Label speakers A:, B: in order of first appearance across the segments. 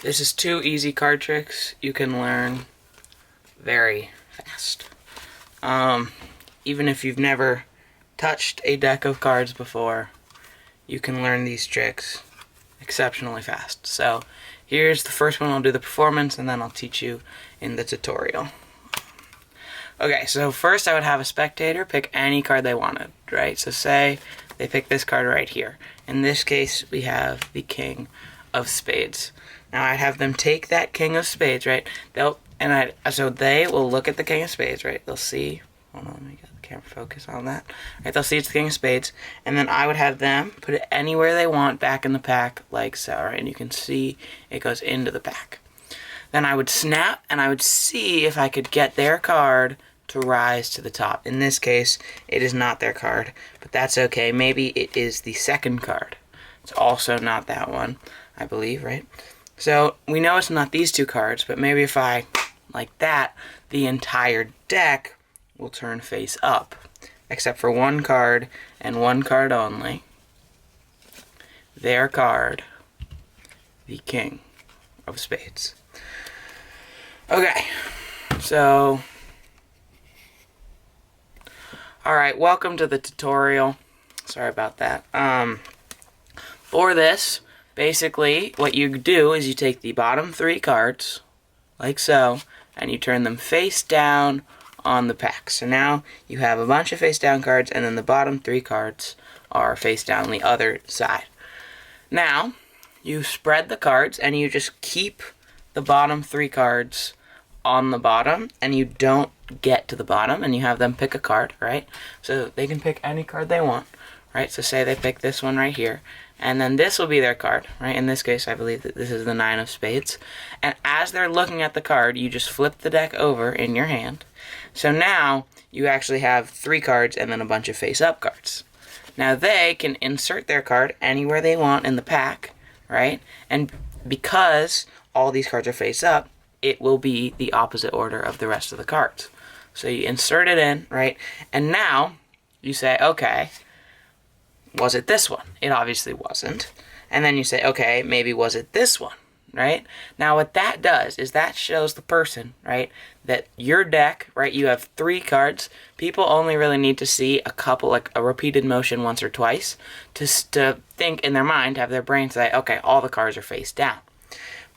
A: This is 2 easy card tricks you can learn very fast. Even if you've never touched a deck of cards before, you can learn these tricks exceptionally fast. So here's the first one. I'll do the performance and then I'll teach you in the tutorial. Okay, so first I would have a spectator pick any card they wanted, right? So say they pick this card right here. In this case, we have the King of Spades. Now I'd have them take that King of Spades, right? So they will look at the King of Spades, right? They'll see, hold on, let me get the camera focus on that. Right, they'll see it's the King of Spades, and then I would have them put it anywhere they want back in the pack, like so, right? And you can see it goes into the pack. Then I would snap, and I would see if I could get their card to rise to the top. In this case, it is not their card, but that's okay. Maybe it is the second card. It's also not that one, I believe, right? So we know it's not these 2 cards, but maybe if I, like that, the entire deck will turn face up, except for 1 card and 1 card only. Their card, the King of Spades. Okay, so alright, welcome to the tutorial. Sorry about that. For this, basically, what you do is you take the bottom 3 cards, like so, and you turn them face down on the pack. So now you have a bunch of face down cards, and then the bottom 3 cards are face down on the other side. Now, you spread the cards, and you just keep the bottom 3 cards on the bottom, and you don't get to the bottom, and you have them pick a card, right? So they can pick any card they want, right? So say they pick this one right here, and then this will be their card, right? In this case, I believe that this is the 9 of Spades. And as they're looking at the card, you just flip the deck over in your hand. So now you actually have 3 cards and then a bunch of face-up cards. Now they can insert their card anywhere they want in the pack, right? And because all these cards are face-up, it will be the opposite order of the rest of the cards. So you insert it in, right? And now you say, okay, was it this one? It obviously wasn't. And then you say, okay, maybe was it this one, right? Now what that does is that shows the person, right, that your deck, right, you have 3 cards. People only really need to see a couple, like a repeated motion once or twice to think in their mind, have their brain say, okay, all the cards are face down.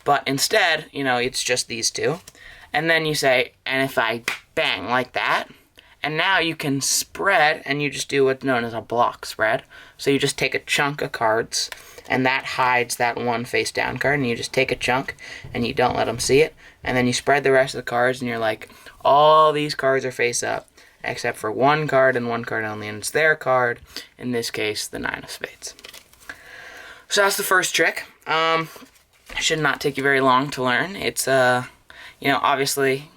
A: But instead, you know, it's just these 2. And then you say, and if I bang like that, and now you can spread, and you just do what's known as a block spread. So you just take a chunk of cards, and that hides that 1 face down card, and you just take a chunk, and you don't let them see it. And then you spread the rest of the cards, and you're like, all these cards are face up, except for 1 card and 1 card only, and it's their card, in this case, the 9 of Spades. So that's the first trick. It should not take you very long to learn. It's, you know, obviously,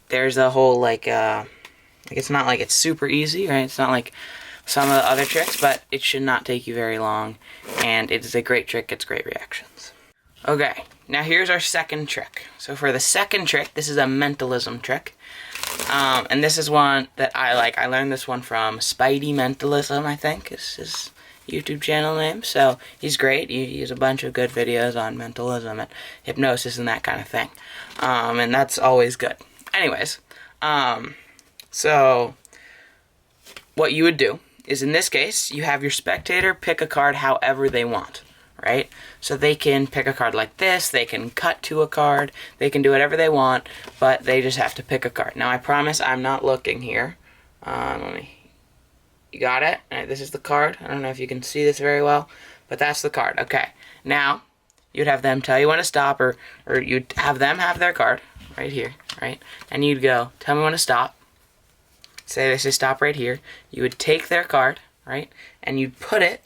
A: there's a whole, it's not like it's super easy, right? It's not like some of the other tricks, but it should not take you very long, and it is a great trick, gets great reactions. Okay, now here's our second trick. So for the second trick, this is a mentalism trick, and this is one that I like. I learned this one from Spidey Mentalism, I think, is his YouTube channel name. So he's great. He has a bunch of good videos on mentalism and hypnosis and that kind of thing, and that's always good. Anyways, so what you would do is, in this case, you have your spectator pick a card however they want, right? So they can pick a card like this, they can cut to a card, they can do whatever they want, but they just have to pick a card. Now I promise I'm not looking here. You got it? All right, this is the card. I don't know if you can see this very well, but that's the card. Okay, now you'd have them tell you when to stop, or you'd have them have their card right here, right? And you'd go, tell me when to stop. Say they say stop right here. You would take their card, right? And you'd put it,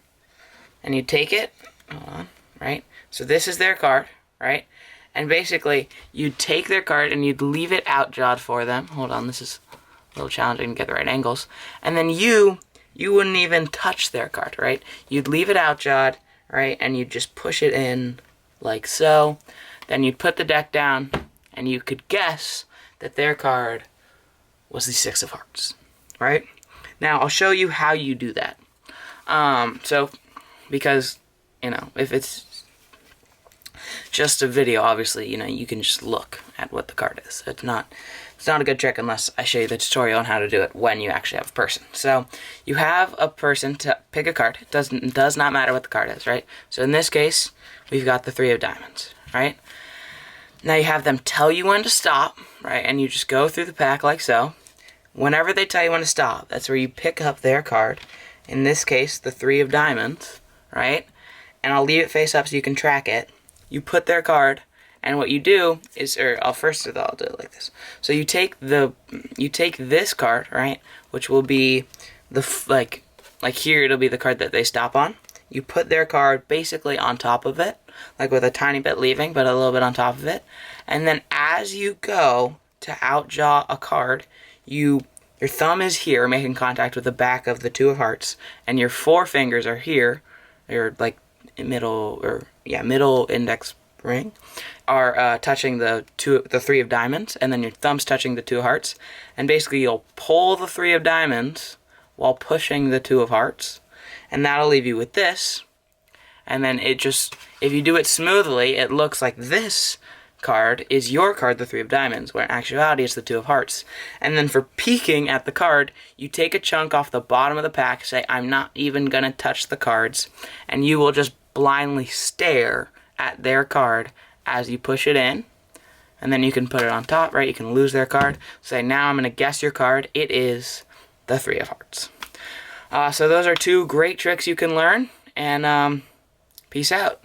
A: and you'd take it, hold on, right? So this is their card, right? And basically, you'd take their card and you'd leave it outjawed for them. Hold on, this is a little challenging to get the right angles. And then you wouldn't even touch their card, right? You'd leave it outjawed, right? And you'd just push it in like so. Then you'd put the deck down, and you could guess that their card was the 6 of Hearts, right? Now, I'll show you how you do that. So, because, you know, if it's... just a video, obviously, you can just look at what the card is. It's not a good trick unless I show you the tutorial on how to do it when you actually have a person. So you have a person to pick a card. It does not matter what the card is, right? So in this case, we've got the 3 of diamonds, right? Now you have them tell you when to stop, right? And you just go through the pack like so. Whenever they tell you when to stop, that's where you pick up their card. In this case, the 3 of diamonds, right? And I'll leave it face up so you can track it. You put their card, and what you do is, first of all, I'll do it like this. So you take this card, right? Which will be like here it'll be the card that they stop on. You put their card basically on top of it, like with a tiny bit leaving, but a little bit on top of it. And then as you go to outjaw a card, your thumb is here making contact with the back of the 2 of hearts, and your 4 fingers are here, or like middle index ring, are touching the 3 of diamonds, and then your thumb's touching the 2 of hearts. And basically you'll pull the 3 of diamonds while pushing the 2 of hearts, and that'll leave you with this. And then if you do it smoothly, it looks like this card is your card, the 3 of diamonds, where in actuality it's the 2 of hearts. And then for peeking at the card, you take a chunk off the bottom of the pack, say, I'm not even gonna touch the cards, and you will just blindly stare at their card as you push it in. And then you can put it on top, right? You can lose their card. Say, now I'm gonna guess your card. It is the 3 of hearts. So those are 2 great tricks you can learn, and peace out.